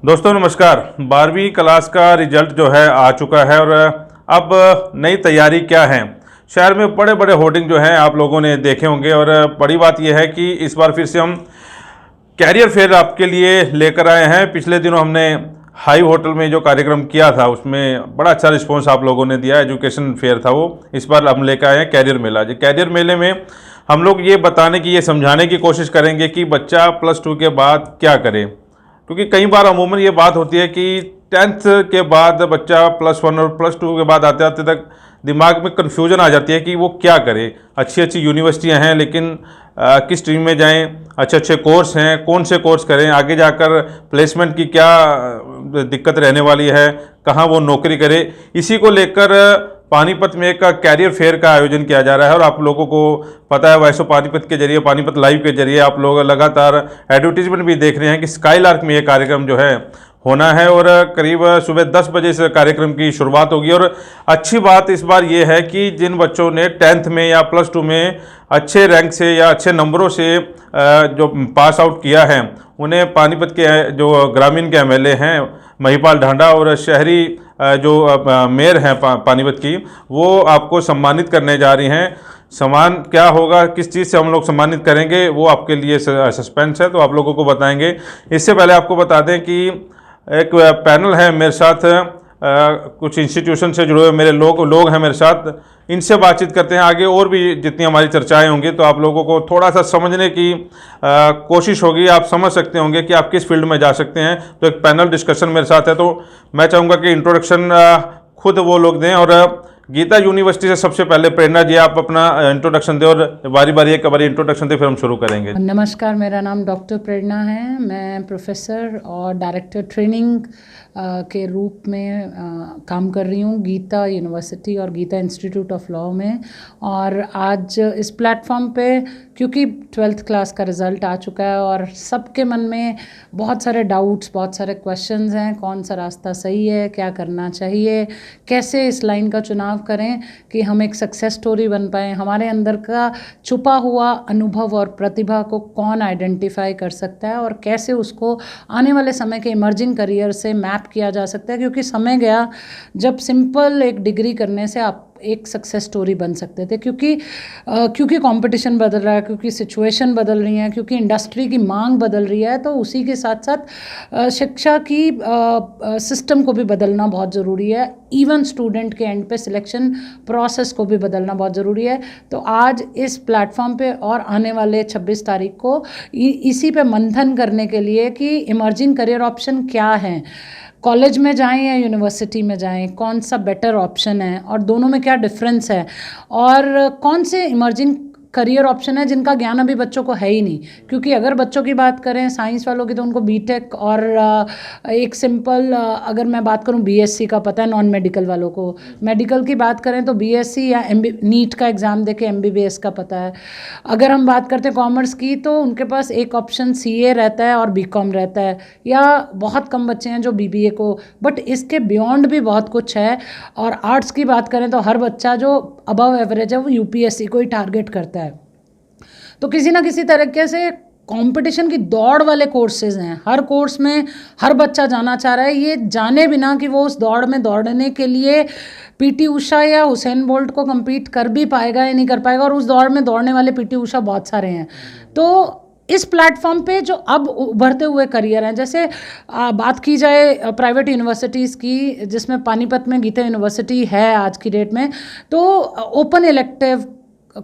दोस्तों नमस्कार। 12वीं क्लास का रिजल्ट जो है आ चुका है और अब नई तैयारी क्या है। शहर में बड़े बड़े होर्डिंग जो हैं आप लोगों ने देखे होंगे और बड़ी बात यह है कि इस बार फिर से हम कैरियर फेयर आपके लिए लेकर आए हैं। पिछले दिनों हमने हाई होटल में जो कार्यक्रम किया था उसमें बड़ा अच्छा रिस्पॉन्स आप लोगों ने दिया। एजुकेशन फेयर था वो। इस बार हम लेकर आए हैं कैरियर मेला। जो कैरियर मेले में हम लोग ये बताने की, ये समझाने की कोशिश करेंगे कि बच्चा +2 के बाद क्या करे। क्योंकि कई बार अमूमन ये बात होती है कि 10th के बाद बच्चा +1 और +2 के बाद आते आते तक दिमाग में कन्फ्यूजन आ जाती है कि वो क्या करे। अच्छी अच्छी यूनिवर्सिटियां हैं लेकिन किस स्ट्रीम में जाएं, अच्छे अच्छे कोर्स हैं, कौन से कोर्स करें, आगे जाकर प्लेसमेंट की क्या दिक्कत रहने वाली है, कहाँ वो नौकरी करे। इसी को लेकर पानीपत में एक कैरियर फेयर का आयोजन किया जा रहा है। और आप लोगों को पता है वैसे पानीपत के जरिए, पानीपत लाइव के जरिए आप लोग लगातार एडवर्टीजमेंट भी देख रहे हैं कि स्काईलार्क में ये कार्यक्रम जो है होना है और करीब सुबह 10 बजे से कार्यक्रम की शुरुआत होगी। और अच्छी बात इस बार ये है कि जिन बच्चों ने 10th में या +2 में अच्छे रैंक से या अच्छे नंबरों से जो पास आउट किया है, उन्हें पानीपत के जो ग्रामीण के एमएलए हैं महिपाल ढांडा और शहरी जो मेयर हैं पानीपत की, वो आपको सम्मानित करने जा रही हैं। सम्मान क्या होगा, किस चीज़ से हम लोग सम्मानित करेंगे, वो आपके लिए सस्पेंस है, तो आप लोगों को बताएंगे। इससे पहले आपको बता दें कि एक पैनल है मेरे साथ, कुछ इंस्टीट्यूशन से जुड़े हुए मेरे लोग हैं मेरे साथ। इनसे बातचीत करते हैं। आगे और भी जितनी हमारी चर्चाएं होंगी तो आप लोगों को थोड़ा सा समझने की कोशिश होगी। आप समझ सकते होंगे कि आप किस फील्ड में जा सकते हैं। तो एक पैनल डिस्कशन मेरे साथ है, तो मैं चाहूँगा कि इंट्रोडक्शन खुद वो लोग दें। और गीता यूनिवर्सिटी से सबसे पहले प्रेरणा जी आप अपना इंट्रोडक्शन दें और बारी बारी एक बारी इंट्रोडक्शन दें, फिर हम शुरू करेंगे। नमस्कार, मेरा नाम डॉक्टर प्रेरणा है। मैं प्रोफेसर और डायरेक्टर ट्रेनिंग के रूप में काम कर रही हूँ गीता यूनिवर्सिटी और गीता इंस्टीट्यूट ऑफ लॉ में। और आज इस प्लेटफॉर्म पे क्योंकि 12th क्लास का रिज़ल्ट आ चुका है और सबके मन में बहुत सारे डाउट्स, बहुत सारे क्वेश्चंस हैं, कौन सा रास्ता सही है, क्या करना चाहिए, कैसे इस लाइन का चुनाव करें कि हम एक सक्सेस स्टोरी बन पाएँ, हमारे अंदर का छुपा हुआ अनुभव और प्रतिभा को कौन आइडेंटिफाई कर सकता है और कैसे उसको आने वाले समय के इमर्जिंग करियर से मैप किया जा सकता है। क्योंकि समय गया जब सिंपल एक डिग्री करने से आप एक सक्सेस स्टोरी बन सकते थे। क्योंकि कंपटीशन बदल रहा है, क्योंकि सिचुएशन बदल रही है, क्योंकि इंडस्ट्री की मांग बदल रही है, तो उसी के साथ साथ शिक्षा की सिस्टम को भी बदलना बहुत ज़रूरी है। इवन स्टूडेंट के एंड पे सिलेक्शन प्रोसेस को भी बदलना बहुत ज़रूरी है। तो आज इस प्लेटफॉर्म पे और आने वाले 26 तारीख को इसी पे मंथन करने के लिए कि इमर्जिंग करियर ऑप्शन क्या हैं, कॉलेज में जाएं या यूनिवर्सिटी में जाएं, कौन सा बेटर ऑप्शन है और दोनों में क्या डिफरेंस है, और कौन से इमर्जिंग करियर ऑप्शन है जिनका ज्ञान अभी बच्चों को है ही नहीं। क्योंकि अगर बच्चों की बात करें साइंस वालों की तो उनको बीटेक और एक सिंपल अगर मैं बात करूं बीएससी का पता है, नॉन मेडिकल वालों को। मेडिकल की बात करें तो बीएससी या नीट का एग्ज़ाम देके एमबीबीएस का पता है। अगर हम बात करते हैं कॉमर्स की तो उनके पास एक ऑप्शन सीए रहता है और बीकॉम रहता है, या बहुत कम बच्चे हैं जो बीबीए को, बट इसके बियॉन्ड भी बहुत कुछ है। और आर्ट्स की बात करें तो हर बच्चा जो अबव एवरेज है वो यूपीएससी को ही टारगेट करता है। तो किसी ना किसी तरीके से कंपटीशन की दौड़ वाले कोर्सेज हैं। हर कोर्स में हर बच्चा जाना चाह रहा है, ये जाने बिना कि वो उस दौड़ में दौड़ने के लिए पीटी उषा या हुसैन बोल्ट को compete कर भी पाएगा या नहीं कर पाएगा। और उस दौड़ में दौड़ने वाले पीटी उषा बहुत सारे हैं। तो इस प्लेटफॉर्म पे जो अब उभरते हुए करियर हैं, जैसे बात की जाए प्राइवेट यूनिवर्सिटीज़ की, जिसमें पानीपत में गीता यूनिवर्सिटी है आज की डेट में, तो ओपन इलेक्टिव,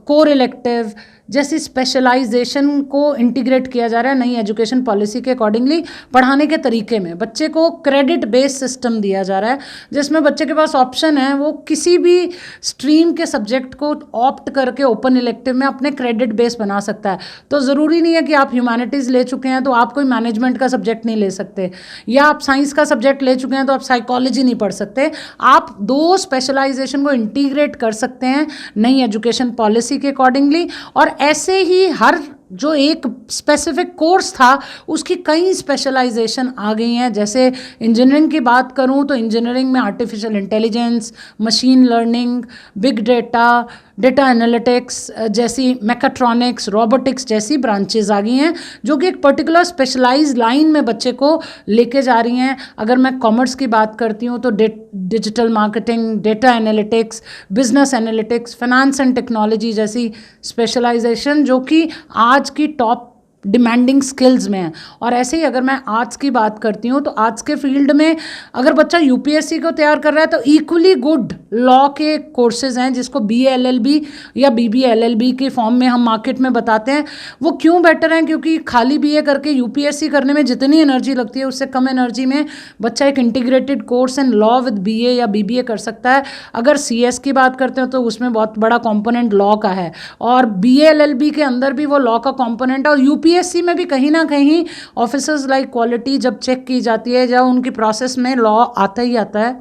कोर इलेक्टिव जैसी स्पेशलाइजेशन को इंटीग्रेट किया जा रहा है नई एजुकेशन पॉलिसी के अकॉर्डिंगली। पढ़ाने के तरीके में बच्चे को क्रेडिट बेस्ड सिस्टम दिया जा रहा है, जिसमें बच्चे के पास ऑप्शन है वो किसी भी स्ट्रीम के सब्जेक्ट को ऑप्ट करके ओपन इलेक्टिव में अपने क्रेडिट बेस बना सकता है। तो ज़रूरी नहीं है कि आप ह्यूमैनिटीज़ ले चुके हैं तो आप कोई मैनेजमेंट का सब्जेक्ट नहीं ले सकते, या आप साइंस का सब्जेक्ट ले चुके हैं तो आप साइकोलॉजी नहीं पढ़ सकते। आप दो स्पेशलाइजेशन को इंटीग्रेट कर सकते हैं नई एजुकेशन पॉलिसी के अकॉर्डिंगली। और ऐसे ही हर जो एक स्पेसिफिक कोर्स था उसकी कई स्पेशलाइजेशन आ गई हैं। जैसे इंजीनियरिंग की बात करूं तो इंजीनियरिंग में artificial intelligence, machine learning, big data, data analytics जैसी, मैकाट्रॉनिक्स, रोबोटिक्स जैसी ब्रांचेज आ गई हैं जो कि एक पर्टिकुलर स्पेशलाइज्ड लाइन में बच्चे को लेके जा रही हैं। अगर मैं कॉमर्स की बात करती हूँ तो digital marketing, data analytics, business analytics, finance and technology जैसी स्पेशलाइजेशन जो कि आज की टॉप डिमांडिंग स्किल्स में है। और ऐसे ही अगर मैं आर्ट्स की बात करती हूँ तो आर्ट्स के फील्ड में अगर बच्चा यूपीएससी को तैयार कर रहा है तो इक्वली गुड लॉ के कोर्सेज हैं जिसको बीए एलएलबी या बीबीए एलएलबी के फॉर्म में हम मार्केट में बताते हैं। वो क्यों बेटर हैं? क्योंकि खाली बीए करके यूपीएससी करने में जितनी एनर्जी लगती है उससे कम एनर्जी में बच्चा एक integrated course in law with BA या बीबीए कर सकता है। अगर सीएस की बात करते हो तो उसमें बहुत बड़ा कॉम्पोनेंट लॉ का है और बीए एलएलबी के अंदर भी वो लॉ का कॉम्पोनेंट है। और यूपीएससी में भी कहीं ना कहीं ऑफिसर्स लाइक क्वालिटी जब चेक की जाती है या उनकी प्रोसेस में लॉ आता ही आता है।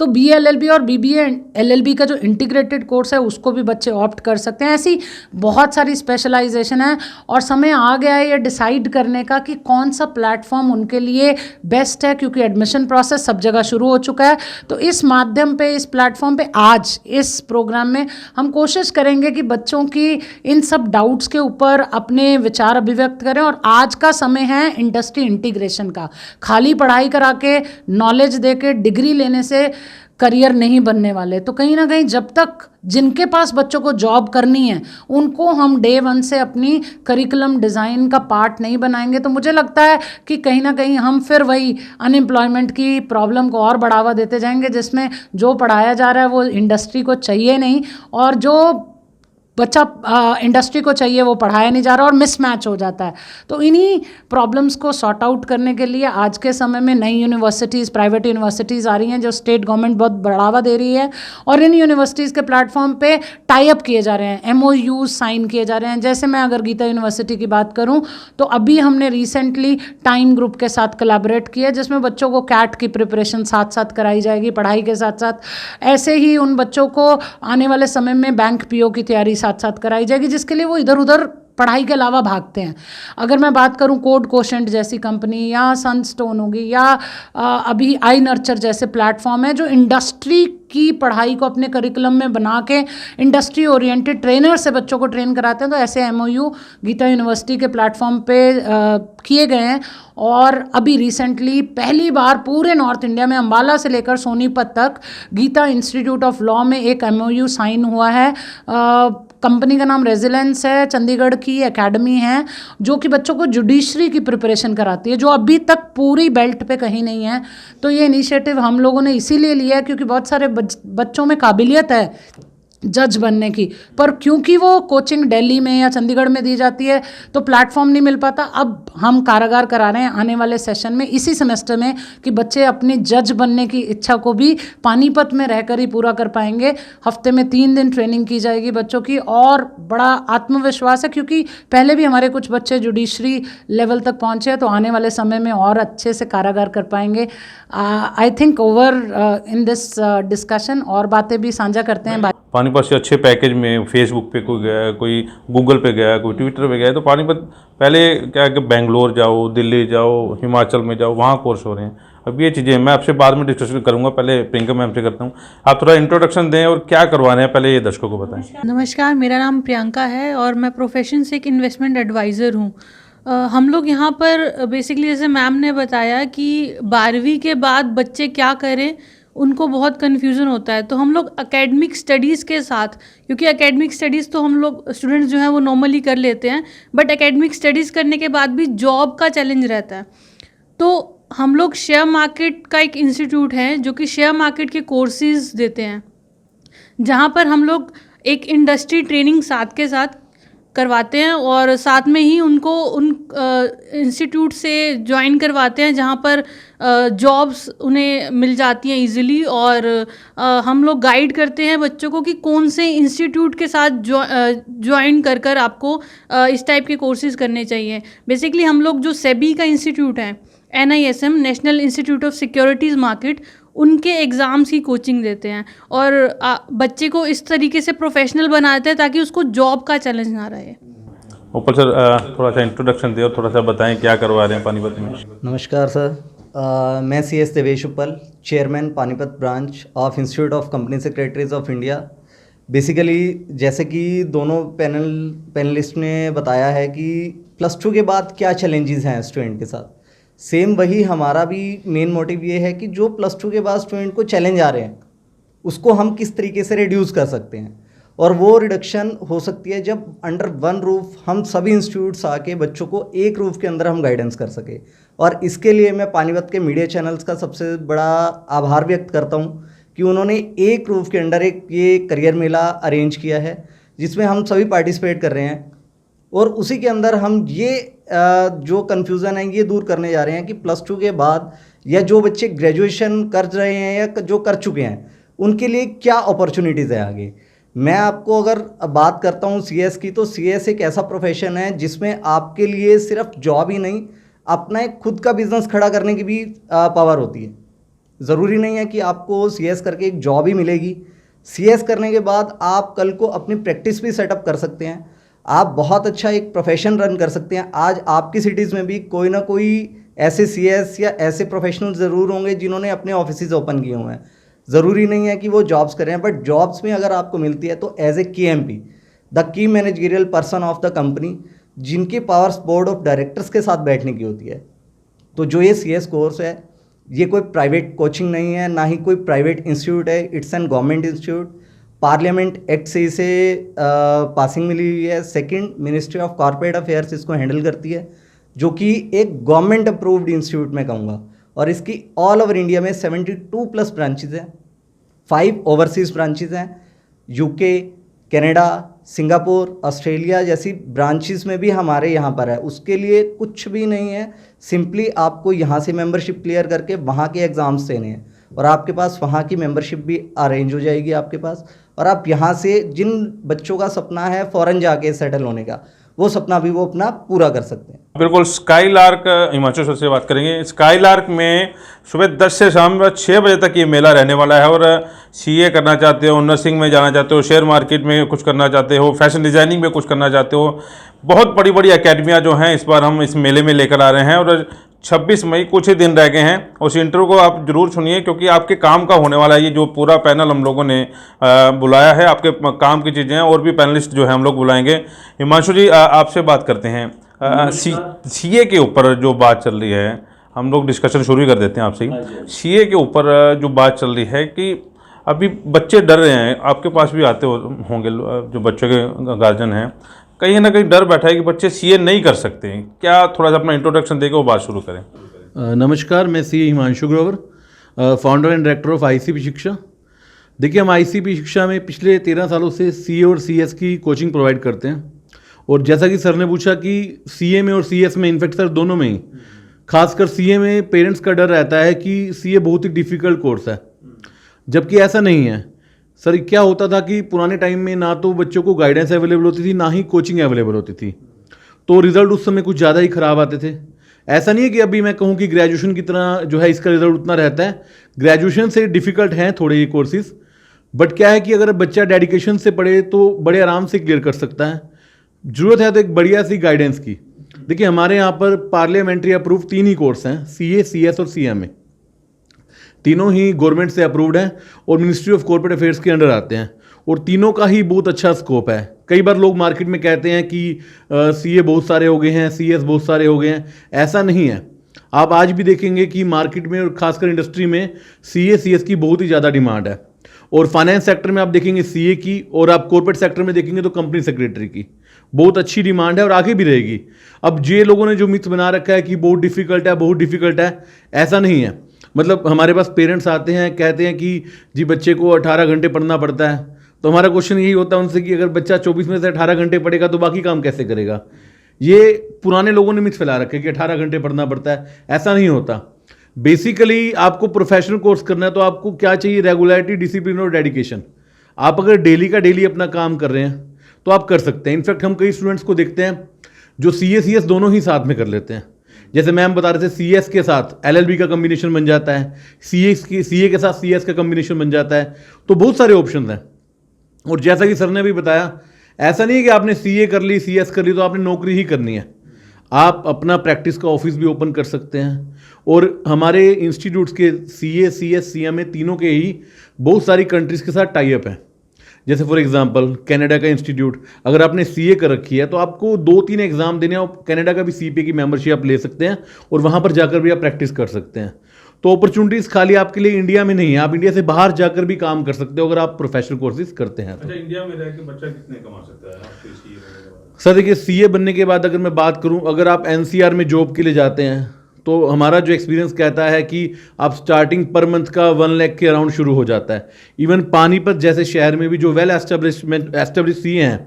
तो बीए एलएलबी और बीबीए एलएलबी का जो इंटीग्रेटेड कोर्स है उसको भी बच्चे ऑप्ट कर सकते हैं। ऐसी बहुत सारी स्पेशलाइजेशन है और समय आ गया है ये डिसाइड करने का कि कौन सा प्लेटफॉर्म उनके लिए बेस्ट है, क्योंकि एडमिशन प्रोसेस सब जगह शुरू हो चुका है। तो इस माध्यम पे, इस प्लेटफॉर्म पे आज इस प्रोग्राम में हम कोशिश करेंगे कि बच्चों की इन सब डाउट्स के ऊपर अपने विचार अभिव्यक्त करें। और आज का समय है इंडस्ट्री इंटीग्रेशन का। खाली पढ़ाई करा के, नॉलेज दे के, डिग्री लेने से करियर नहीं बनने वाले। तो कहीं ना कहीं जब तक जिनके पास बच्चों को जॉब करनी है उनको हम डे वन से अपनी करिकुलम डिज़ाइन का पार्ट नहीं बनाएंगे तो मुझे लगता है कि कहीं ना कहीं हम फिर वही अनएम्प्लॉयमेंट की प्रॉब्लम को और बढ़ावा देते जाएंगे, जिसमें जो पढ़ाया जा रहा है वो इंडस्ट्री को चाहिए नहीं और जो बच्चा इंडस्ट्री को चाहिए वो पढ़ाया नहीं जा रहा और मिसमैच हो जाता है। तो इन्हीं प्रॉब्लम्स को सॉर्ट आउट करने के लिए आज के समय में नई यूनिवर्सिटीज़, प्राइवेट यूनिवर्सिटीज़ आ रही हैं जो स्टेट गवर्नमेंट बहुत बढ़ावा दे रही है और इन यूनिवर्सिटीज़ के प्लेटफॉर्म पे टाई अप किए जा रहे हैं, एमओयू साइन किए जा रहे हैं। जैसे मैं अगर गीता यूनिवर्सिटी की बात करूँ तो अभी हमने रिसेंटली टाइम ग्रुप के साथ कोलैबोरेट किया जिसमें बच्चों को कैट की प्रिपरेशन साथ साथ कराई जाएगी पढ़ाई के साथ साथ। ऐसे ही उन बच्चों को आने वाले समय में बैंक पीओ की तैयारी साथ साथ कराई जाएगी जिसके लिए वो इधर उधर पढ़ाई के अलावा भागते हैं। अगर मैं बात करूं कोड कोशेंट जैसी कंपनी या सनस्टोन होगी या अभी आई नर्चर जैसे प्लेटफॉर्म है जो इंडस्ट्री की पढ़ाई को अपने करिकुलम में बना के इंडस्ट्री ओरिएंटेड ट्रेनर से बच्चों को ट्रेन कराते हैं, तो ऐसे एमओयू गीता यूनिवर्सिटी के प्लेटफॉर्म पे किए गए हैं। और अभी रिसेंटली पहली बार पूरे नॉर्थ इंडिया में अंबाला से लेकर सोनीपत तक गीता इंस्टीट्यूट ऑफ लॉ में एक एमओयू साइन हुआ है। कंपनी का नाम रेजिलेंस है, चंडीगढ़ की एकेडमी है जो कि बच्चों को जुडिशरी की प्रिपरेशन कराती है जो अभी तक पूरी बेल्ट पे कहीं नहीं है। तो ये इनिशिएटिव हम लोगों ने इसीलिए लिया है क्योंकि बहुत सारे बच्चों में काबिलियत है जज बनने की, पर क्योंकि वो कोचिंग दिल्ली में या चंडीगढ़ में दी जाती है तो प्लेटफॉर्म नहीं मिल पाता। अब हम कारागार करा रहे हैं आने वाले सेशन में, इसी सेमेस्टर में, कि बच्चे अपनी जज बनने की इच्छा को भी पानीपत में रहकर ही पूरा कर पाएंगे। हफ्ते में 3 दिन ट्रेनिंग की जाएगी बच्चों की और बड़ा आत्मविश्वास है क्योंकि पहले भी हमारे कुछ बच्चे जुडिशरी लेवल तक पहुँचे हैं तो आने वाले समय में और अच्छे से कारागार कर पाएंगे। I think over in this discussion और बातें भी साझा करते हैं। पानीपत से अच्छे पैकेज में फेसबुक पे कोई गया है, कोई गूगल पे गया है, कोई ट्विटर पे गया है, तो पानीपत पहले क्या है कि बेंगलोर जाओ, दिल्ली जाओ, हिमाचल में जाओ, वहाँ कोर्स हो रहे हैं। अब ये चीज़ें मैं आपसे बाद में डिस्कशन करूँगा, पहले प्रियंका मैम से करता हूँ। आप थोड़ा इंट्रोडक्शन दें और क्या करवा रहे हैं पहले ये दर्शकों को बताएं। नमस्कार, मेरा नाम प्रियंका है और मैं प्रोफेशन से एक इन्वेस्टमेंट एडवाइज़र हूँ। हम लोग यहाँ पर बेसिकली जैसे मैम ने बताया कि 12वीं के बाद बच्चे क्या करें, उनको बहुत कन्फ्यूज़न होता है। तो हम लोग एकेडमिक स्टडीज़ के साथ, क्योंकि एकेडमिक स्टडीज़ तो हम लोग स्टूडेंट्स जो हैं वो नॉर्मली कर लेते हैं, बट एकेडमिक स्टडीज़ करने के बाद भी जॉब का चैलेंज रहता है। तो हम लोग शेयर मार्केट का एक इंस्टीट्यूट है जो कि शेयर मार्केट के कोर्सेज देते हैं, जहाँ पर हम लोग एक इंडस्ट्री ट्रेनिंग साथ के साथ करवाते हैं और साथ में ही उनको उन इंस्टीट्यूट से ज्वाइन करवाते हैं जहाँ पर जॉब्स उन्हें मिल जाती हैं इजीली। और हम लोग गाइड करते हैं बच्चों को कि कौन से इंस्टीट्यूट के साथ ज्वाइन कर कर आपको इस टाइप के कोर्सेज करने चाहिए। बेसिकली हम लोग जो सेबी का इंस्टीट्यूट है, NISM, national institute of securities market, उनके एग्ज़ाम्स की कोचिंग देते हैं और बच्चे को इस तरीके से प्रोफेशनल बनाते हैं ताकि उसको जॉब का चैलेंज ना रहे। ऊपर सर थोड़ा सा इंट्रोडक्शन दिए और थोड़ा सा बताएं क्या करवा रहे हैं पानीपत में। नमस्कार सर, मैं CS देवेश उपल, chairman Panipat branch of institute of company secretaries of India. Basically जैसे कि दोनों पैनलिस्ट ने बताया है कि +2 के बाद क्या चैलेंजेस हैं स्टूडेंट के साथ, सेम वही हमारा भी मेन मोटिव ये है कि जो +2 के बाद स्टूडेंट को चैलेंज आ रहे हैं उसको हम किस तरीके से रिड्यूस कर सकते हैं। और वो रिडक्शन हो सकती है जब अंडर वन रूफ हम सभी इंस्टीट्यूट्स आके बच्चों को एक रूफ के अंदर हम गाइडेंस कर सके। और इसके लिए मैं पानीपत के मीडिया चैनल्स का सबसे बड़ा आभार व्यक्त करता हूँ कि उन्होंने एक रूफ के अंडर एक ये करियर मेला अरेंज किया है जिसमें हम सभी पार्टिसिपेट कर रहे हैं। और उसी के अंदर हम ये जो कन्फ्यूज़न है ये दूर करने जा रहे हैं कि +2 के बाद या जो बच्चे ग्रेजुएशन कर रहे हैं या जो कर चुके हैं उनके लिए क्या अपॉर्चुनिटीज़ है आगे। मैं आपको अगर बात करता हूँ CS की, तो CS एक ऐसा प्रोफेशन है जिसमें आपके लिए सिर्फ जॉब ही नहीं, अपना एक खुद का बिजनेस खड़ा करने की भी पावर होती है। ज़रूरी नहीं है कि आपको CS करके एक जॉब ही मिलेगी। CS करने के बाद आप कल को अपनी प्रैक्टिस भी सेटअप कर सकते हैं, आप बहुत अच्छा एक प्रोफेशन रन कर सकते हैं। आज आपकी सिटीज़ में भी कोई ना कोई ऐसे CS या ऐसे प्रोफेशनल ज़रूर होंगे जिन्होंने अपने ऑफिसेज ओपन किए हुए हैं। ज़रूरी नहीं है कि वो जॉब्स करें, बट जॉब्स में अगर आपको मिलती है तो एज ए KMP, द की managerial person of the company, जिनकी पावर्स बोर्ड ऑफ डायरेक्टर्स के साथ बैठने की होती है। तो जो ये CS कोर्स है ये कोई प्राइवेट कोचिंग नहीं है, ना ही कोई प्राइवेट इंस्टीट्यूट है, it's an government institute. Parliament act से इसे पासिंग मिली हुई है। Second, ministry of corporate affairs इसको हैंडल करती है, जो कि एक गवर्नमेंट अप्रूव्ड इंस्टीट्यूट मैं कहूँगा। और इसकी ऑल ओवर इंडिया में 72+ ब्रांचेज हैं, 5 ओवरसीज़ ब्रांचेज हैं। UK, कनाडा, सिंगापुर, ऑस्ट्रेलिया जैसी ब्रांचेस में भी हमारे यहाँ पर है। उसके लिए कुछ भी नहीं है, सिंपली आपको यहाँ से मेंबरशिप क्लियर करके वहाँ के एग्ज़ाम्स देने हैं और आपके पास वहाँ की मेंबरशिप भी अरेंज हो जाएगी आपके पास। और आप यहाँ से जिन बच्चों का सपना है फ़ॉरेन जाके सेटल होने का, वो सपना भी वो अपना पूरा कर सकते हैं। बिल्कुल। स्काईलार्क, हिमांशु सर से बात करेंगे। स्काईलार्क में सुबह 10 से शाम 6 बजे तक ये मेला रहने वाला है। और CA करना चाहते हो, नर्सिंग में जाना चाहते हो, शेयर मार्केट में कुछ करना चाहते हो, फैशन डिज़ाइनिंग में कुछ करना चाहते हो, बहुत बड़ी बड़ी अकेडमियाँ जो हैं इस बार हम इस मेले में लेकर आ रहे हैं। और 26 मई कुछ ही दिन रह गए हैं। उस इंटरव्यू को आप जरूर सुनिए क्योंकि आपके काम का होने वाला है। ये जो पूरा पैनल हम लोगों ने बुलाया है, आपके काम की चीज़ें हैं। और भी पैनलिस्ट जो है हम लोग बुलाएंगे। हिमांशु जी, आपसे बात करते हैं। CA के ऊपर जो बात चल रही है, हम लोग डिस्कशन शुरू कर देते हैं आपसे। CA के ऊपर जो बात चल रही है कि अभी बच्चे डर रहे हैं, आपके पास भी आते होंगे जो बच्चों के गार्जियन हैं, कहीं ना कहीं डर बैठा है कि बच्चे CA नहीं कर सकते। क्या थोड़ा सा अपना इंट्रोडक्शन देकर वो बात शुरू करें। नमस्कार, मैं CA Himanshu Grover, founder and director of ICP शिक्षा। देखिए, हम ICP शिक्षा में पिछले 13 सालों से CA और CS की कोचिंग प्रोवाइड करते हैं। और जैसा कि सर ने पूछा कि CA में और CS में, इनफैक्ट सर दोनों में ही, खासकर CA में पेरेंट्स का डर रहता है कि CA बहुत ही डिफ़िकल्ट कोर्स है, जबकि ऐसा नहीं है। सर क्या होता था कि पुराने टाइम में ना तो बच्चों को गाइडेंस अवेलेबल होती थी, ना ही कोचिंग अवेलेबल होती थी, तो रिज़ल्ट उस समय कुछ ज़्यादा ही ख़राब आते थे। ऐसा नहीं है कि अभी मैं कहूँ कि ग्रेजुएशन की तरह जो है इसका रिज़ल्ट उतना रहता है। ग्रेजुएशन से डिफ़िकल्ट हैं थोड़े ये कोर्सेज़, बट क्या है कि अगर बच्चा डेडिकेशन से पढ़े तो बड़े आराम से क्लियर कर सकता है। ज़रूरत है तो एक बढ़िया सी गाइडेंस की। देखिए, हमारे यहाँ पर पार्लियामेंट्री अप्रूव 3 ही कोर्स हैं, CA, CS और CMA। तीनों ही गवर्नमेंट से अप्रूव्ड हैं और मिनिस्ट्री ऑफ कॉर्पोरेट अफेयर्स के अंडर आते हैं। और तीनों का ही बहुत अच्छा स्कोप है। कई बार लोग मार्केट में कहते हैं कि CA बहुत सारे हो गए हैं, CS बहुत सारे हो गए हैं। ऐसा नहीं है। आप आज भी देखेंगे कि मार्केट में और खासकर इंडस्ट्री में CA, CS की बहुत ही ज़्यादा डिमांड है। और फाइनेंस सेक्टर में आप देखेंगे CA की, और आप कॉर्पोरेट सेक्टर में देखेंगे तो कंपनी सेक्रेटरी की बहुत अच्छी डिमांड है और आगे भी रहेगी। अब ये लोगों ने जो मिथ बना रखा है कि बहुत डिफ़िकल्ट है, बहुत डिफ़िकल्ट है, ऐसा नहीं है। मतलब हमारे पास पेरेंट्स आते हैं, कहते हैं कि जी बच्चे को 18 घंटे पढ़ना पड़ता है, तो हमारा क्वेश्चन यही होता है उनसे कि अगर बच्चा 24 में से 18 घंटे पढ़ेगा तो बाकी काम कैसे करेगा। ये पुराने लोगों ने मिथ फैला रखे कि 18 घंटे पढ़ना पड़ता है, ऐसा नहीं होता। बेसिकली आपको प्रोफेशनल कोर्स करना है तो आपको क्या चाहिए, रेगुलरिटी, डिसिप्लिन और डेडिकेशन। आप अगर डेली का डेली अपना काम कर रहे हैं तो आप कर सकते हैं। इनफैक्ट हम कई स्टूडेंट्स को देखते हैं जो CA CS दोनों ही साथ में कर लेते हैं। जैसे मैम बता रहे थे, CS के साथ LLB का कम्बिनेशन बन जाता है, CA के साथ CS का कम्बिनेशन बन जाता है। तो बहुत सारे ऑप्शन हैं। और जैसा कि सर ने भी बताया, ऐसा नहीं है कि आपने सीए कर ली, सीएस कर ली तो आपने नौकरी ही करनी है। आप अपना प्रैक्टिस का ऑफिस भी ओपन कर सकते हैं। और हमारे इंस्टीट्यूट्स के सीए, सीएस, सीएमए तीनों के ही बहुत सारी कंट्रीज़ के साथ टाई अप हैं। जैसे फॉर एग्जांपल कनाडा का इंस्टीट्यूट, अगर आपने सीए कर रखी है तो आपको 2-3 एग्जाम देने और कनाडा का भी सीपीए की मेंबरशिप आप ले सकते हैं और वहाँ पर जाकर भी आप प्रैक्टिस कर सकते हैं। तो अपॉर्चुनिटीज़ खाली आपके लिए इंडिया में नहीं है, आप इंडिया से बाहर जाकर भी काम कर सकते हो अगर आप प्रोफेशनल कोर्सेज करते हैं तो। अच्छा, इंडिया में रह के बच्चा कितने कमा सकता है आपके सीए बनने के बाद? सर देखिए, सीए बनने के बाद अगर मैं बात करूं, अगर आप एनसीआर में जॉब के लिए जाते हैं तो हमारा जो एक्सपीरियंस कहता है कि आप स्टार्टिंग पर मंथ का 1 लाख के अराउंड शुरू हो जाता है। इवन पानीपत जैसे शहर में भी जो वेल एस्टेब्लिश सीए हैं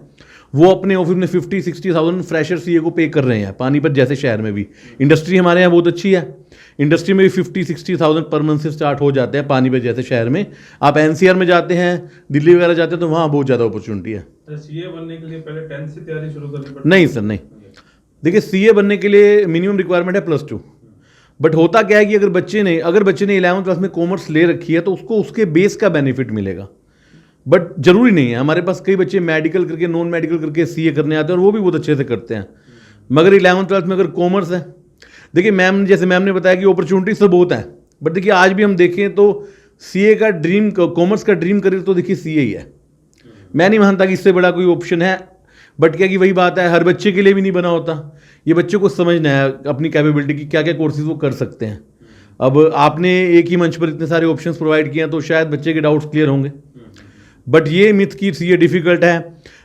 वो अपने ऑफिस में 50-60,000 फ्रेशर सीए को पे कर रहे हैं। पानीपत जैसे शहर में भी इंडस्ट्री हमारे यहाँ बहुत अच्छी है, इंडस्ट्री में भी 50-60,000 पर मंथ से स्टार्ट हो जाते हैं पानीपत जैसे शहर में। आप एनसीआर में जाते हैं, दिल्ली वगैरह जाते हैं तो वहाँ बहुत ज़्यादा अपॉर्चुनिटी है। सीए बनने के लिए पहले 10th से तैयारी शुरू करनी पड़ती है? नहीं सर, नहीं। देखिए, सीए बनने के लिए मिनिमम रिक्वायरमेंट है +2। बट होता क्या है कि अगर बच्चे ने 11वीं क्लास में कॉमर्स ले रखी है तो उसको उसके बेस का बेनिफिट मिलेगा। बट जरूरी नहीं है, हमारे पास कई बच्चे मेडिकल करके, नॉन मेडिकल करके सीए करने आते हैं और वो भी बहुत अच्छे से करते हैं। मगर 11th क्लास में अगर कॉमर्स है, देखिए मैम ने बताया कि अपॉर्चुनिटीज तो बहुत हैं, बट देखिए आज भी हम देखें तो सीए का ड्रीम, कॉमर्स का ड्रीम करियर तो देखिए सीए ही है। मैं नहीं मानता कि इससे बड़ा कोई ऑप्शन है। बट क्या कि वही बात है, हर बच्चे के लिए भी नहीं बना होता। ये बच्चों को समझना है अपनी कैपेबिलिटी की, क्या क्या कोर्सेज वो कर सकते हैं। अब आपने एक ही मंच पर इतने सारे ऑप्शंस प्रोवाइड किए हैं तो शायद बच्चे के डाउट्स क्लियर होंगे। बट ये मिथ की सीए डिफ़िकल्ट है।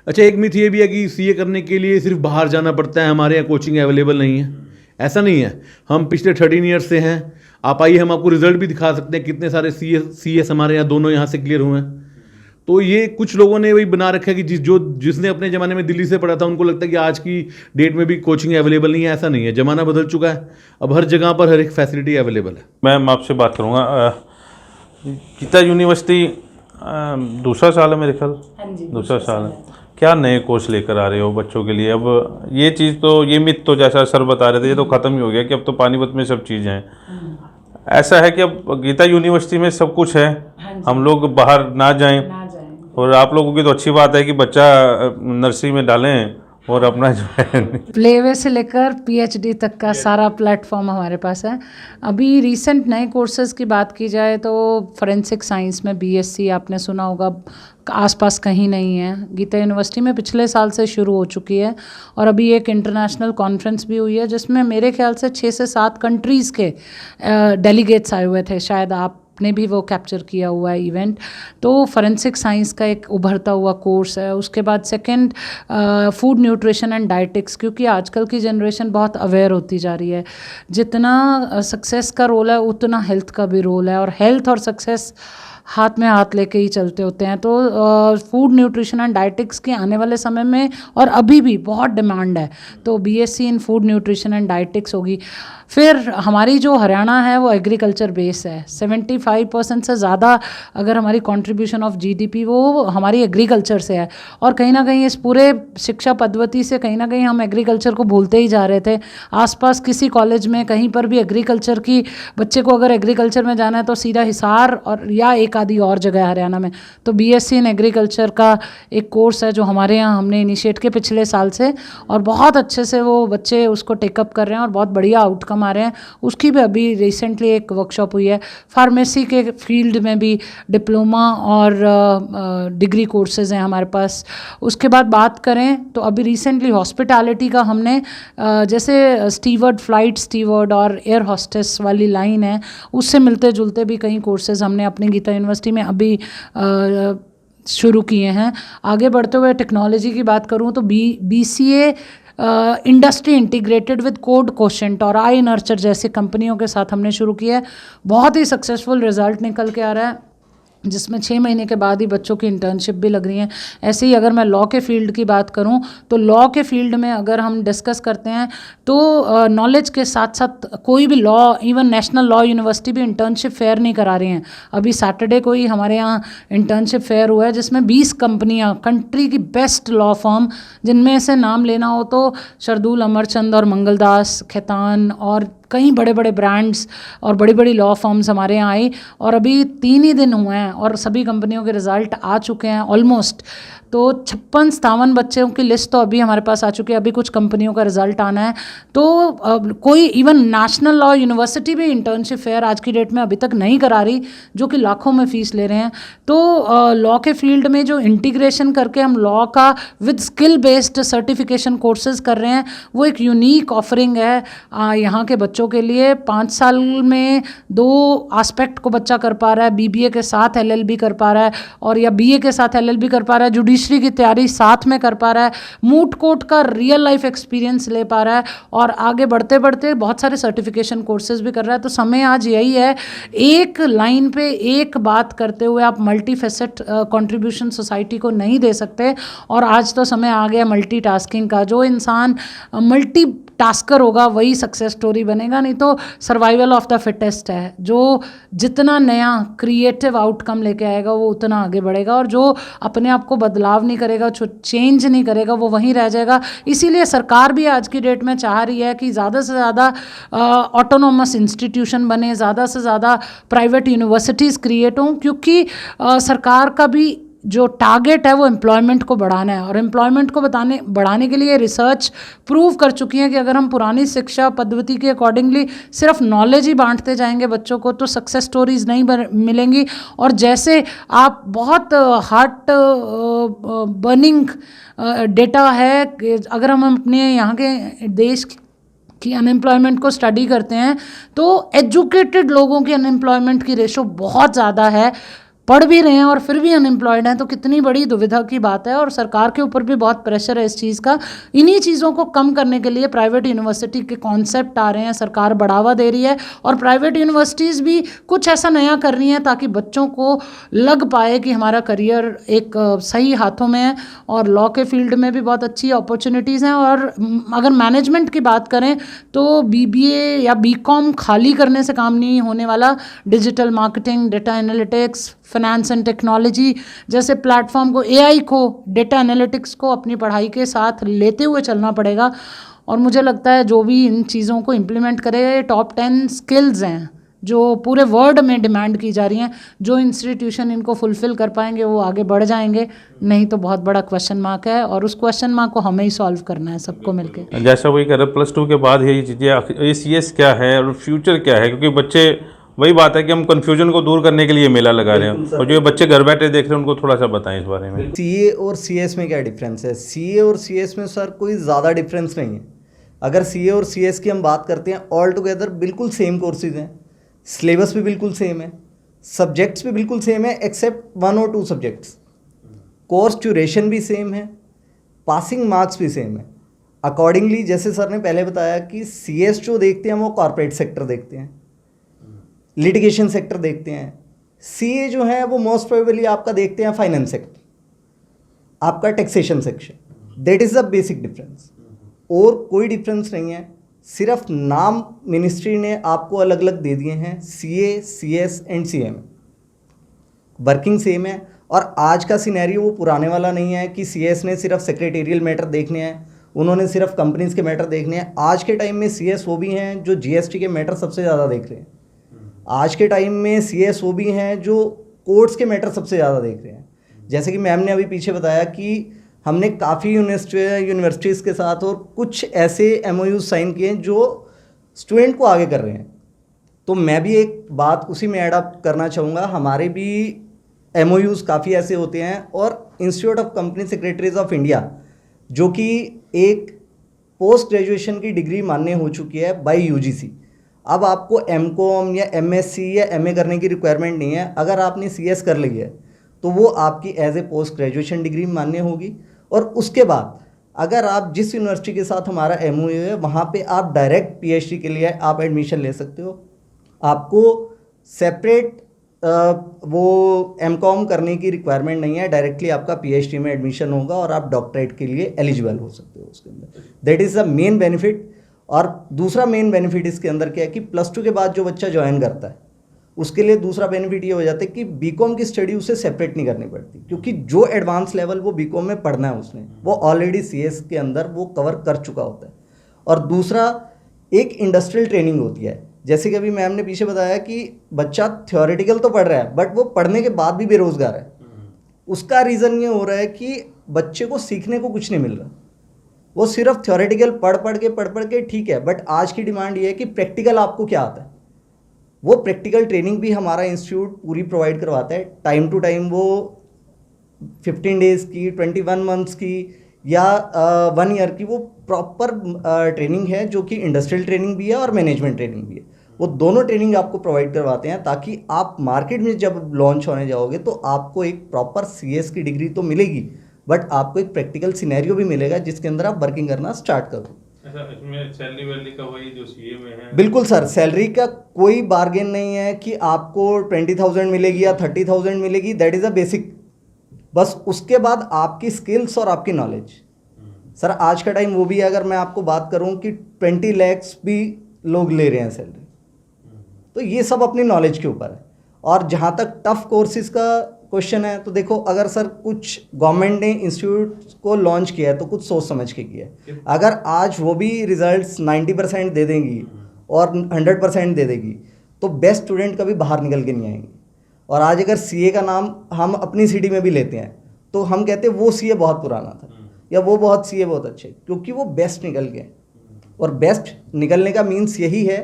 अच्छा, एक मिथ ये भी है कि सीए करने के लिए सिर्फ बाहर जाना पड़ता है, हमारे यहाँ कोचिंग अवेलेबल नहीं है। ऐसा नहीं है, हम पिछले 13 ईयर्स से हैं। आप आइए, हम आपको रिजल्ट भी दिखा सकते हैं कितने सारे सीएस हमारे यहाँ दोनों यहाँ से क्लियर हुए हैं। तो ये कुछ लोगों ने वही बना रखा है कि जिसने अपने ज़माने में दिल्ली से पढ़ा था उनको लगता है कि आज की डेट में भी कोचिंग अवेलेबल नहीं है। ऐसा नहीं है, ज़माना बदल चुका है, अब हर जगह पर हर एक फैसिलिटी अवेलेबल है। मैम आपसे बात करूँगा, गीता यूनिवर्सिटी दूसरा साल है मेरे ख्याल? हाँ जी, दूसरा साल है। क्या नए कोर्स लेकर आ रहे हो बच्चों के लिए? अब ये चीज़ तो, ये मिथ तो जैसा सर बता रहे थे ये तो ख़त्म ही हो गया कि अब तो पानीपत में सब चीज़ें हैं। ऐसा है कि अब गीता यूनिवर्सिटी में सब कुछ है, हम लोग बाहर ना जाएं। और आप लोगों की तो अच्छी बात है कि बच्चा नर्सरी में डालें और अपना जो है प्लेवे से लेकर पीएचडी तक का सारा प्लेटफॉर्म हमारे पास है। अभी रिसेंट नए कोर्सेज़ की बात की जाए तो फॉरेंसिक साइंस में बीएससी आपने सुना होगा, आसपास कहीं नहीं है। गीता यूनिवर्सिटी में पिछले साल से शुरू हो चुकी है और अभी एक इंटरनेशनल कॉन्फ्रेंस भी हुई है जिसमें मेरे ख्याल से 6 से 7 कंट्रीज़ के डेलीगेट्स आए हुए थे। शायद आपने भी वो कैप्चर किया हुआ है इवेंट। तो फॉरेंसिक साइंस का एक उभरता हुआ कोर्स है। उसके बाद second food nutrition and dietetics, क्योंकि आजकल की जनरेशन बहुत अवेयर होती जा रही है। जितना सक्सेस का रोल है उतना हेल्थ का भी रोल है, और हेल्थ और सक्सेस हाथ में हाथ लेके ही चलते होते हैं। तो फूड न्यूट्रिशन एंड डाइटिक्स के आने वाले समय में और अभी भी बहुत डिमांड है, तो BSc in food nutrition and dietetics होगी। फिर हमारी जो हरियाणा है वो एग्रीकल्चर बेस है। 75% से ज़्यादा अगर हमारी कंट्रीब्यूशन ऑफ जीडीपी वो हमारी एग्रीकल्चर से है। और कहीं ना कहीं इस पूरे शिक्षा पद्धति से कहीं ना कहीं हम एग्रीकल्चर को भूलते ही जा रहे थे। आसपास किसी कॉलेज में कहीं पर भी एग्रीकल्चर की, बच्चे को अगर एग्रीकल्चर में जाना है तो सीधा हिसार और या एक आदि और जगह हरियाणा में। तो बीएससी इन एग्रीकल्चर का एक कोर्स है जो हमारे यहाँ हमने इनिशिएट किया पिछले साल से, और बहुत अच्छे से वो बच्चे उसको टेकअप कर रहे हैं और बहुत बढ़िया आउटकम आ रहे हैं। उसकी भी अभी रिसेंटली एक वर्कशॉप हुई है। फार्मेसी के फील्ड में भी डिप्लोमा और डिग्री कोर्सेज हैं हमारे पास। उसके बाद बात करें तो अभी रिसेंटली हॉस्पिटैलिटी का हमने जैसे स्टीवर्ड, फ्लाइट स्टीवर्ड और एयर हॉस्टेस वाली लाइन है, उससे मिलते जुलते भी कई कोर्सेज हमने अपनी गीता यूनिवर्सिटी में अभी शुरू किए हैं। आगे बढ़ते हुए टेक्नोलॉजी की बात करूँ तो BCA industry integrated with code quotient और आई नर्चर जैसी कंपनियों के साथ हमने शुरू किया है। बहुत ही सक्सेसफुल रिजल्ट निकल के आ रहा है, जिसमें 6 महीने के बाद ही बच्चों की इंटर्नशिप भी लग रही हैं। ऐसे ही अगर मैं लॉ के फील्ड की बात करूं तो लॉ के फील्ड में अगर हम डिस्कस करते हैं तो नॉलेज के साथ साथ कोई भी law, even national law university भी इंटर्नशिप फेयर नहीं करा रही हैं। अभी सैटरडे को ही हमारे यहाँ इंटर्नशिप फेयर हुआ है जिसमें 20 कंपनियाँ, कंट्री की बेस्ट लॉ फर्म, जिनमें से नाम लेना हो तो शरदुल, अमरचंद और मंगलदास, खैतान और कई बड़े बड़े ब्रांड्स और बड़ी बड़ी लॉ फर्म्स हमारे यहाँ आई। और अभी 3 ही दिन हुए हैं और सभी कंपनियों के रिज़ल्ट आ चुके हैं ऑलमोस्ट। तो 56-57 बच्चों की लिस्ट तो अभी हमारे पास आ चुकी है, अभी कुछ कंपनियों का रिजल्ट आना है। तो कोई इवन नेशनल लॉ यूनिवर्सिटी भी इंटर्नशिप फेयर आज की डेट में अभी तक नहीं करा रही, जो कि लाखों में फ़ीस ले रहे हैं। तो लॉ के फील्ड में जो इंटीग्रेशन करके हम लॉ का with skill based certification courses कर रहे हैं, वो एक यूनिक ऑफरिंग है यहाँ के बच्चों के लिए। 5 साल में 2 एस्पेक्ट को बच्चा कर पा रहा है, बीबीए के साथ एलएलबी कर पा रहा है, और या बीए के साथ एलएलबी कर पा रहा है, जुडिशरी की तैयारी साथ में कर पा रहा है, मूट कोर्ट का रियल लाइफ एक्सपीरियंस ले पा रहा है, और आगे बढ़ते बढ़ते बहुत सारे सर्टिफिकेशन कोर्सेज भी कर रहा है। तो समय आज यही है, एक लाइन पे एक बात करते हुए आप मल्टी फेसेट कंट्रीब्यूशन सोसाइटी को नहीं दे सकते। और आज तो समय आ गया मल्टीटास्किंग का। जो इंसान मल्टी टास्कर होगा वही सक्सेस स्टोरी बनेगा, नहीं तो सर्वाइवल ऑफ द फिटेस्ट है। जो जितना नया क्रिएटिव आउटकम लेके आएगा वो उतना आगे बढ़ेगा, और जो अपने आप को बदलाव नहीं करेगा, जो चेंज नहीं करेगा, वो वहीं रह जाएगा। इसीलिए सरकार भी आज की डेट में चाह रही है कि ज़्यादा से ज़्यादा ऑटोनोमस इंस्टीट्यूशन बने, ज़्यादा से ज़्यादा प्राइवेट यूनिवर्सिटीज़ क्रिएट हों, क्योंकि सरकार का भी जो टारगेट है वो एम्प्लॉयमेंट को बढ़ाना है। और एम्प्लॉयमेंट को बढ़ाने के लिए रिसर्च प्रूव कर चुकी है कि अगर हम पुरानी शिक्षा पद्धति के अकॉर्डिंगली सिर्फ नॉलेज ही बांटते जाएंगे बच्चों को, तो सक्सेस स्टोरीज नहीं मिलेंगी। और जैसे आप बहुत हार्ट बर्निंग डेटा है कि अगर हम अपने यहाँ के देश की अनएम्प्लॉयमेंट को स्टडी करते हैं, तो एजुकेटेड लोगों की अनएम्प्लॉयमेंट की रेशो बहुत ज़्यादा है। पढ़ भी रहे हैं और फिर भी अनएम्प्लॉयड हैं, तो कितनी बड़ी दुविधा की बात है। और सरकार के ऊपर भी बहुत प्रेशर है इस चीज़ का। इन्हीं चीज़ों को कम करने के लिए प्राइवेट यूनिवर्सिटी के कॉन्सेप्ट आ रहे हैं, सरकार बढ़ावा दे रही है, और प्राइवेट यूनिवर्सिटीज़ भी कुछ ऐसा नया कर रही हैं ताकि बच्चों को लग पाए कि हमारा करियर एक सही हाथों में है। और लॉ के फील्ड में भी बहुत अच्छी अपॉर्चुनिटीज़ हैं। और अगर मैनेजमेंट की बात करें तो बीबीए या बीकॉम खाली करने से काम नहीं होने वाला। Digital marketing, data analytics, finance and technology जैसे प्लेटफॉर्म को, एआई को, डेटा एनालिटिक्स को अपनी पढ़ाई के साथ लेते हुए चलना पड़ेगा। और मुझे लगता है जो भी इन चीज़ों को इम्प्लीमेंट करेगा, ये टॉप 10 स्किल्स हैं जो पूरे वर्ल्ड में डिमांड की जा रही हैं। जो इंस्टीट्यूशन इनको फुलफ़िल कर पाएंगे वो आगे बढ़ जाएंगे, नहीं तो बहुत बड़ा क्वेश्चन मार्क है। और उस क्वेश्चन मार्क को हमें ही सॉल्व करना है सबको मिलकर। जैसा वही कह रहे +2 के बाद ये चीज़ें, ये CS क्या है और फ्यूचर क्या है, क्योंकि बच्चे, वही बात है कि हम कन्फ्यूजन को दूर करने के लिए मेला लगा रहे हैं, और जो बच्चे घर बैठे देख रहे हैं उनको थोड़ा सा बताएं इस बारे में। CA और CS में क्या डिफरेंस है? CA और CS में सर कोई ज़्यादा डिफरेंस नहीं है। अगर CA और CS की हम बात करते हैं, ऑल टुगेदर बिल्कुल सेम कोर्सेज हैं, सिलेबस भी बिल्कुल सेम है, सब्जेक्ट्स भी बिल्कुल सेम है एक्सेप्ट 1 और 2 सब्जेक्ट्स। कोर्स ड्यूरेशन भी सेम है, पासिंग मार्क्स भी सेम है। अकॉर्डिंगली जैसे सर ने पहले बताया कि CS जो देखते हैं वो कॉर्पोरेट सेक्टर देखते हैं, लिटिगेशन सेक्टर देखते हैं। CA जो है वो मोस्ट प्रोबेबली आपका देखते हैं फाइनेंस सेक्टर, आपका taxation section. That is the basic difference, और कोई डिफरेंस नहीं है। सिर्फ नाम मिनिस्ट्री ने आपको अलग अलग दे दिए हैं। CA, CS and CM working same है। और आज का सिनेरियो वो पुराने वाला नहीं है कि CS ने सिर्फ सेक्रेटेरियल मैटर देखने हैं, उन्होंने सिर्फ कंपनीज के मैटर देखने हैं। आज के टाइम में CS वो भी हैं जो GST के मैटर सबसे ज़्यादा देख रहे हैं। आज के टाइम में CS वो भी हैं जो कोर्ट्स के मैटर सबसे ज़्यादा देख रहे हैं। जैसे कि मैम ने अभी पीछे बताया कि हमने काफ़ी यूनिवर्सिटीज़ के साथ और कुछ ऐसे MOUs साइन किए हैं जो स्टूडेंट को आगे कर रहे हैं। तो मैं भी एक बात उसी में ऐड अप करना चाहूँगा। हमारे भी MOUs काफ़ी ऐसे होते हैं, और institute of company secretaries of India जो कि एक पोस्ट ग्रेजुएशन की डिग्री मान्य हो चुकी है बाय UGC। अब आपको MCOM या MSc या MA करने की रिक्वायरमेंट नहीं है। अगर आपने CS कर ली है तो वो आपकी as a post graduation degree मान्य होगी। और उसके बाद अगर आप जिस यूनिवर्सिटी के साथ हमारा MOU है वहाँ पे आप डायरेक्ट PhD के लिए आप एडमिशन ले सकते हो। आपको सेपरेट वो MCOM करने की रिक्वायरमेंट नहीं है, डायरेक्टली आपका PhD में एडमिशन होगा और आप डॉक्टरेट के लिए एलिजिबल हो सकते हो उसके अंदर। That is the main benefit. और दूसरा मेन बेनिफिट इसके अंदर क्या है कि +2 के बाद जो बच्चा ज्वाइन करता है उसके लिए दूसरा बेनिफिट ये हो जाता है कि BCom की स्टडी उसे सेपरेट नहीं करनी पड़ती, क्योंकि जो एडवांस लेवल वो BCom में पढ़ना है उसने वो ऑलरेडी CS के अंदर वो कवर कर चुका होता है। और दूसरा एक इंडस्ट्रियल ट्रेनिंग होती है। जैसे कि अभी मैम ने पीछे बताया कि बच्चा थ्योरेटिकल तो पढ़ रहा है बट वो पढ़ने के बाद भी बेरोजगार है, उसका रीज़न ये हो रहा है कि बच्चे को सीखने को कुछ नहीं मिल रहा, वो सिर्फ थ्योरेटिकल पढ़ पढ़ के ठीक है, बट आज की डिमांड ये है कि प्रैक्टिकल आपको क्या आता है। वो प्रैक्टिकल ट्रेनिंग भी हमारा इंस्टीट्यूट पूरी प्रोवाइड करवाता है, टाइम टू टाइम, वो 15 डेज़ की, 21 मंथ्स की या 1 ईयर की वो प्रॉपर ट्रेनिंग है, जो कि इंडस्ट्रियल ट्रेनिंग भी है और मैनेजमेंट ट्रेनिंग भी है। वो दोनों ट्रेनिंग आपको प्रोवाइड करवाते हैं ताकि आप मार्केट में जब लॉन्च होने जाओगे तो आपको एक प्रॉपर CS की डिग्री तो मिलेगी, बट आपको एक प्रैक्टिकल सिनेरियो भी मिलेगा जिसके अंदर आप वर्किंग करना स्टार्ट करो। अच्छा, इसमें सैलरी वैलरी का वही जो CA में है? बिल्कुल सर, सैलरी का कोई बार्गेन नहीं है कि आपको 20,000 मिलेगी या 30,000 मिलेगी, दैट इज़ अ बेसिक। बस उसके बाद आपकी स्किल्स और आपकी नॉलेज। सर आज का टाइम वो भी है, अगर मैं आपको बात करूं कि 20 lakhs भी लोग ले रहे हैं सैलरी, तो ये सब अपनी नॉलेज के ऊपर है। और जहाँ तक टफ कोर्सेज का क्वेश्चन है, तो देखो अगर सर कुछ गवर्नमेंट ने इंस्टीट्यूट को लॉन्च किया है तो कुछ सोच समझ के किया है। अगर आज वो भी रिजल्ट्स 90% दे देंगी और 100% दे देगी तो बेस्ट स्टूडेंट कभी बाहर निकल के नहीं आएंगे। और आज अगर CA का नाम हम अपनी सिटी में भी लेते हैं तो हम कहते हैं वो CA बहुत पुराना था या वो बहुत CA बहुत अच्छे, क्योंकि वो बेस्ट निकल गए। और बेस्ट निकलने का मीन्स यही है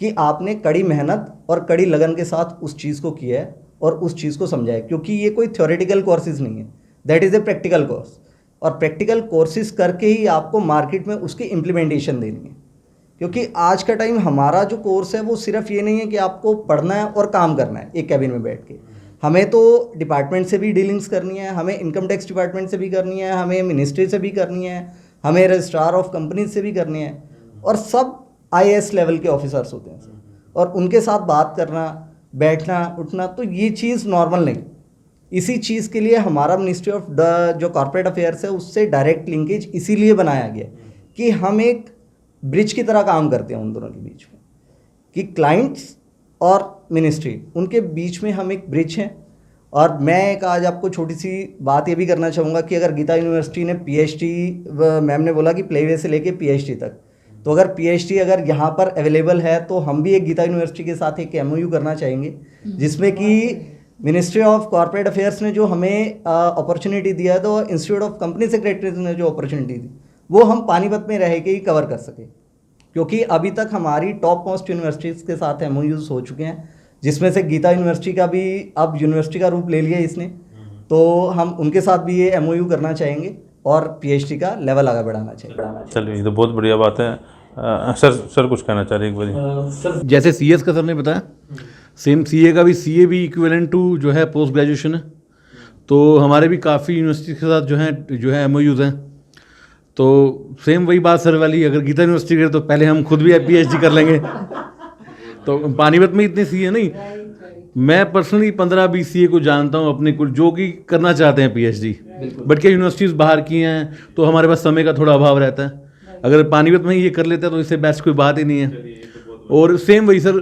कि आपने कड़ी मेहनत और कड़ी लगन के साथ उस चीज़ को किया है और उस चीज़ को समझा है, क्योंकि ये कोई थ्योरेटिकल कोर्सेज नहीं है, that is a practical course. और प्रैक्टिकल कोर्सेज करके ही आपको मार्केट में उसकी इम्प्लीमेंटेशन देनी है। क्योंकि आज का टाइम हमारा जो कोर्स है वो सिर्फ ये नहीं है कि आपको पढ़ना है और काम करना है एक कैबिन में बैठ के। हमें तो डिपार्टमेंट से भी डीलिंग्स करनी है, हमें इनकम टैक्स डिपार्टमेंट से भी करनी है, हमें मिनिस्ट्री से भी करनी है, हमें रजिस्ट्रार ऑफ कंपनी से भी करनी है, और सब IAS लेवल के ऑफिसर्स होते हैं और उनके साथ बात करना, बैठना उठना, तो ये चीज़ नॉर्मल नहीं। इसी चीज़ के लिए हमारा मिनिस्ट्री ऑफ जो कॉर्पोरेट अफेयर्स है उससे डायरेक्ट लिंकेज इसीलिए बनाया गया कि हम एक ब्रिज की तरह काम करते हैं उन दोनों के बीच में, कि क्लाइंट्स और मिनिस्ट्री उनके बीच में हम एक ब्रिज हैं। और मैं एक आज आपको छोटी सी बात ये भी करना चाहूँगा कि अगर गीता यूनिवर्सिटी ने PhD, मैम ने बोला कि प्लेवे से लेके PhD तक, तो अगर PhD अगर यहाँ पर अवेलेबल है तो हम भी एक गीता यूनिवर्सिटी के साथ एक MOU करना चाहेंगे, जिसमें कि मिनिस्ट्री ऑफ कॉर्पोरेट अफेयर्स ने जो हमें अपॉर्चुनिटी दिया है, तो इंस्टीट्यूट ऑफ कंपनी सेक्रेटरीज ने जो अपॉर्चुनिटी दी वो हम पानीपत में रह के ही कवर कर सके। क्योंकि अभी तक हमारी टॉप मोस्ट यूनिवर्सिटीज़ के साथ MOUs हो चुके हैं, जिसमें से गीता यूनिवर्सिटी का भी अब यूनिवर्सिटी का रूप ले लिया इसने, तो हम उनके साथ भी ये MOU करना चाहेंगे और PhD का लेवल आगे बढ़ाना चाहिए। चलिए, ये तो बहुत बढ़िया बात है। सर कुछ कहना चाह रहे हैं एक बार? सर जैसे CS का सर ने बताया, सेम CA का भी CA भी इक्विवेलेंट टू जो है पोस्ट ग्रेजुएशन है। तो हमारे भी काफ़ी यूनिवर्सिटी के साथ जो है MOUs हैं। तो सेम वही बात सर वाली, अगर गीता यूनिवर्सिटी करे तो पहले हम खुद भी PhD कर लेंगे। तो पानीपत में इतने CA नहीं, मैं पर्सनली 15-20 CA को जानता हूँ अपने कुल, जो कि करना चाहते हैं PhD, बट क्या यूनिवर्सिटीज़ बाहर की हैं तो हमारे पास समय का थोड़ा अभाव रहता है। अगर पानीपत में ही ये कर लेते हैं तो इससे बेस्ट कोई बात ही नहीं है। और सेम वही सर,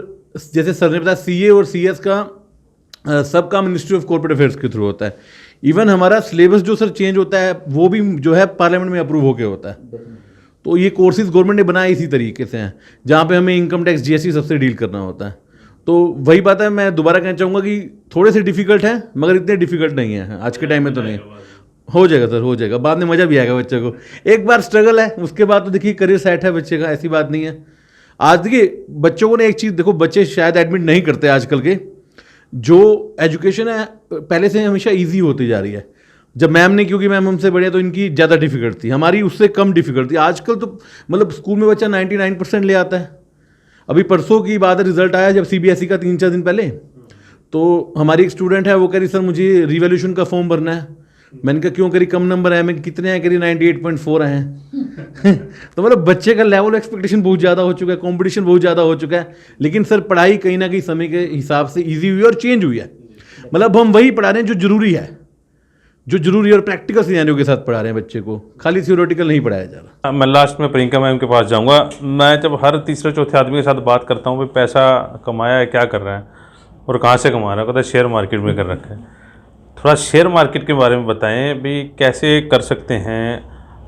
जैसे सर ने बताया, CA और CS का सबका मिनिस्ट्री ऑफ कॉर्पोरेट अफेयर्स के थ्रू होता है। इवन हमारा सिलेबस जो सर चेंज होता है वो भी जो है पार्लियामेंट में अप्रूव होके होता है। तो ये कोर्सेज गवर्नमेंट ने बनाए इसी तरीके से हैं, जहाँ पे हमें इनकम टैक्स GST सबसे डील करना होता है। तो वही बात है, मैं दोबारा कहना चाहूँगा कि थोड़े से डिफिकल्ट हैं मगर इतने डिफिकल्ट नहीं है आज के टाइम में। तो नहीं, हो जाएगा सर, हो जाएगा, बाद में मज़ा भी आएगा बच्चे को। एक बार स्ट्रगल है, उसके बाद तो देखिए करियर सेट है बच्चे का, ऐसी बात नहीं है। आज देखिए बच्चों को ने एक चीज़ देखो, बच्चे शायद एडमिट नहीं करते आजकल के, जो एजुकेशन है पहले से हमेशा ईजी होती जा रही है। जब मैम ने, क्योंकि मैम हमसे बड़े तो इनकी ज़्यादा डिफिकल्ट थी, हमारी उससे कम डिफिकल्ट थी। आजकल तो मतलब स्कूल में बच्चा 99% ले आता है। अभी परसों की बात है, रिजल्ट आया जब CBSE का 3-4 दिन पहले, तो हमारी एक स्टूडेंट है, वो कह रही सर मुझे रिवॉल्यूशन का फॉर्म भरना है। मैंने कहा क्यों, करी कम नंबर है। मैं कितने हैं, करी 98.4 आए हैं। तो मतलब बच्चे का लेवल एक्सपेक्टेशन बहुत ज़्यादा हो चुका है, कंपटीशन बहुत ज़्यादा हो चुका है। लेकिन सर पढ़ाई कहीं ना कहीं समय के हिसाब से ईजी हुई और चेंज हुई है। मतलब हम वही पढ़ा रहे हैं जो जरूरी है, जो जरूरी और प्रैक्टिकल सिनेरियो के साथ पढ़ा रहे हैं बच्चे को, खाली थ्योरेटिकल नहीं पढ़ाया जा रहा। मैं लास्ट में प्रियंका मैम के पास जाऊंगा। मैं जब हर तीसरे चौथे आदमी के साथ बात करता हूँ, भाई पैसा कमाया है, क्या कर रहा है और कहाँ से कमा रहा है, कहता है शेयर मार्केट में कर रखा है। थोड़ा शेयर मार्केट के बारे में बताएं भी, कैसे कर सकते हैं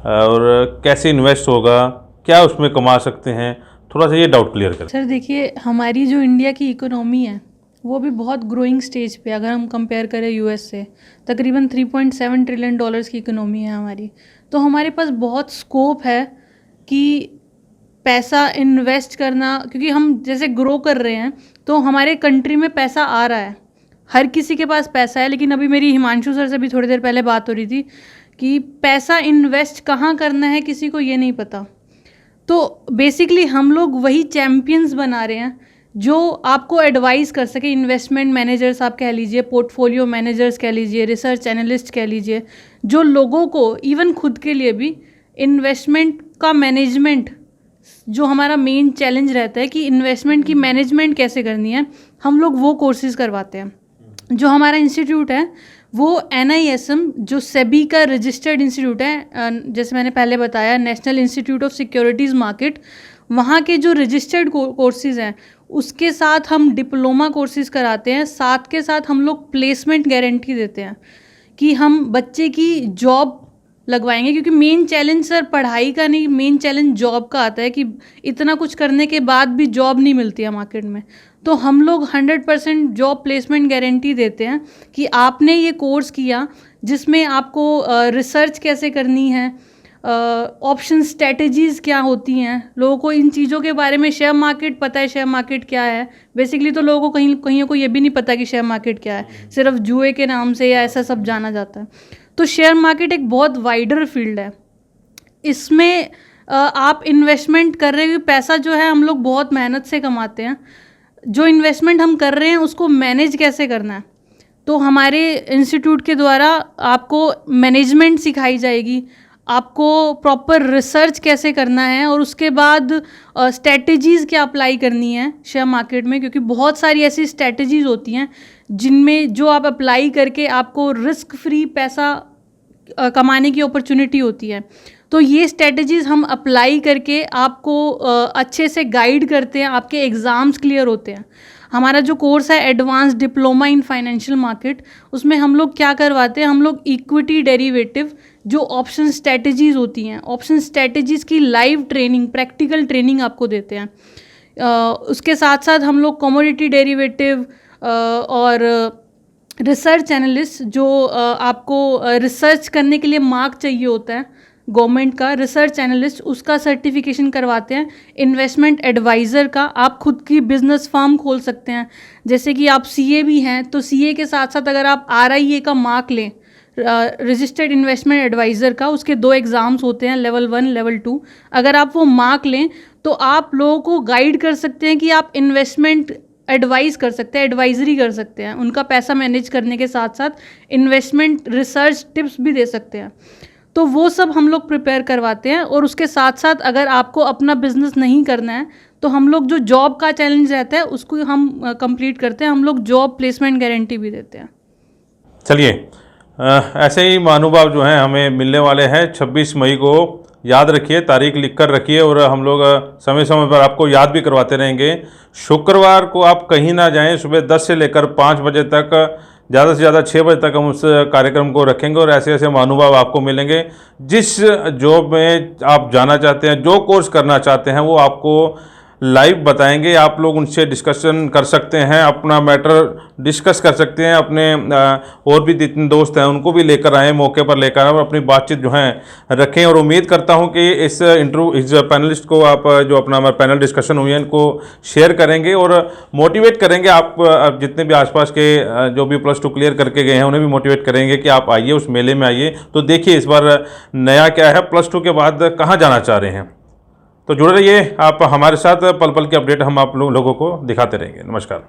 और कैसे इन्वेस्ट होगा, क्या उसमें कमा सकते हैं, थोड़ा सा ये डाउट क्लियर करें। सर देखिए, हमारी जो इंडिया की इकोनॉमी है वो भी बहुत ग्रोइंग स्टेज पे, अगर हम कंपेयर करें यूएस से। तकरीबन 3.7 ट्रिलियन डॉलर्स की इकोनॉमी है हमारी। तो हमारे पास बहुत स्कोप है कि पैसा इन्वेस्ट करना, क्योंकि हम जैसे ग्रो कर रहे हैं तो हमारे कंट्री में पैसा आ रहा है, हर किसी के पास पैसा है। लेकिन अभी मेरी हिमांशु सर से भी थोड़ी देर पहले बात हो रही थी कि पैसा इन्वेस्ट कहाँ करना है किसी को ये नहीं पता। तो बेसिकली हम लोग वही चैम्पियंस बना रहे हैं जो आपको एडवाइस कर सके। इन्वेस्टमेंट मैनेजर्स आप कह लीजिए, पोर्टफोलियो मैनेजर्स कह लीजिए, रिसर्च एनालिस्ट कह लीजिए, जो लोगों को इवन खुद के लिए भी इन्वेस्टमेंट का मैनेजमेंट, जो हमारा मेन चैलेंज रहता है कि इन्वेस्टमेंट की मैनेजमेंट कैसे करनी है, हम लोग वो कोर्सेज करवाते हैं। जो हमारा इंस्टीट्यूट है वो NISM, जो सेबी का रजिस्टर्ड इंस्टीट्यूट है, जैसे मैंने पहले बताया, national institute of securities market, वहाँ के जो रजिस्टर्ड कोर्सेज़ हैं उसके साथ हम डिप्लोमा कोर्सेज़ कराते हैं। साथ के साथ हम लोग प्लेसमेंट गारंटी देते हैं कि हम बच्चे की जॉब लगवाएंगे, क्योंकि मेन चैलेंज सर पढ़ाई का नहीं, मेन चैलेंज जॉब का आता है कि इतना कुछ करने के बाद भी जॉब नहीं मिलती है मार्केट में। तो हम लोग 100% जॉब प्लेसमेंट गारंटी देते हैं कि आपने ये कोर्स किया जिसमें आपको रिसर्च कैसे करनी है, ऑप्शन स्ट्रेटजीज़ क्या होती हैं, लोगों को इन चीज़ों के बारे में, शेयर मार्केट पता है शेयर मार्केट क्या है, बेसिकली तो लोगों को कहीं को ये भी नहीं पता कि शेयर मार्केट क्या है, सिर्फ जुए के नाम से या ऐसा सब जाना जाता है। तो शेयर मार्केट एक बहुत वाइडर फील्ड है, इसमें आप इन्वेस्टमेंट कर रहे हो, पैसा जो है हम लोग बहुत मेहनत से कमाते हैं, जो इन्वेस्टमेंट हम कर रहे हैं उसको मैनेज कैसे करना है, तो हमारे इंस्टीट्यूट के द्वारा आपको मैनेजमेंट सिखाई जाएगी, आपको प्रॉपर रिसर्च कैसे करना है और उसके बाद स्ट्रैटेजीज़ क्या अप्लाई करनी है शेयर मार्केट में, क्योंकि बहुत सारी ऐसी स्ट्रैटेजीज़ होती हैं जिनमें जो आप अप्लाई करके आपको रिस्क फ्री पैसा कमाने की अपॉर्चुनिटी होती है। तो ये स्ट्रैटेजीज़ हम अप्लाई करके आपको अच्छे से गाइड करते हैं, आपके एग्ज़ाम्स क्लियर होते हैं। हमारा जो कोर्स है advance diploma in financial market, उसमें हम लोग क्या करवाते हैं, हम लोग इक्विटी डेरिवेटिव, जो ऑप्शन स्ट्रैटेजीज़ होती हैं, ऑप्शन स्ट्रैटेजीज़ की लाइव ट्रेनिंग, प्रैक्टिकल ट्रेनिंग आपको देते हैं। उसके साथ साथ हम लोग कमोडिटी डेरिवेटिव और रिसर्च एनालिस्ट, जो आपको रिसर्च करने के लिए मार्क चाहिए होता है गवर्नमेंट का, रिसर्च एनालिस्ट, उसका सर्टिफिकेशन करवाते हैं। इन्वेस्टमेंट एडवाइज़र का, आप खुद की बिजनेस फर्म खोल सकते हैं। जैसे कि आप CA भी हैं तो CA के साथ साथ अगर आप RIA का मार्क लें, रजिस्टर्ड इन्वेस्टमेंट एडवाइज़र का, उसके 2 एग्ज़ाम्स होते हैं, लेवल 1 लेवल 2। अगर आप वो मार्क लें तो आप लोगों को गाइड कर सकते हैं कि आप इन्वेस्टमेंट एडवाइस कर सकते हैं, एडवाइजरी कर सकते हैं, उनका पैसा मैनेज करने के साथ साथ इन्वेस्टमेंट रिसर्च टिप्स भी दे सकते हैं। तो वो सब हम लोग प्रिपेयर करवाते हैं। और उसके साथ साथ अगर आपको अपना बिजनेस नहीं करना है तो हम लोग जो जॉब का चैलेंज रहता है उसको हम कंप्लीट करते हैं, हम लोग जॉब प्लेसमेंट गारंटी भी देते हैं। चलिए, ऐसे ही महानुभाव जो हैं हमें मिलने वाले हैं 26 मई को। याद रखिए, तारीख लिख कर रखिए और हम लोग समय समय पर आपको याद भी करवाते रहेंगे। शुक्रवार को आप कहीं ना जाएं, सुबह 10 से लेकर 5 बजे तक, ज़्यादा से ज़्यादा 6 बजे तक हम उस कार्यक्रम को रखेंगे और ऐसे ऐसे महानुभाव आपको मिलेंगे। जिस जॉब में आप जाना चाहते हैं, जो कोर्स करना चाहते हैं, वो आपको लाइव बताएंगे। आप लोग उनसे डिस्कशन कर सकते हैं, अपना मैटर डिस्कस कर सकते हैं, अपने और भी जितने दोस्त हैं उनको भी लेकर आएँ, मौके पर लेकर आएँ और अपनी बातचीत जो है रखें। और उम्मीद करता हूं कि इस पैनलिस्ट को आप जो अपना हमारा पैनल डिस्कशन हुई है इनको शेयर करेंगे और मोटिवेट करेंगे। आप जितने भी आसपास के जो भी +2 क्लियर करके गए हैं उन्हें भी मोटिवेट करेंगे कि आप आइए, उस मेले में आइए, तो देखिए इस बार नया क्या है, +2 के बाद कहाँ जाना चाह रहे हैं। तो जुड़े रहिए आप हमारे साथ, पल पल की अपडेट हम आप लोगों को दिखाते रहेंगे। नमस्कार।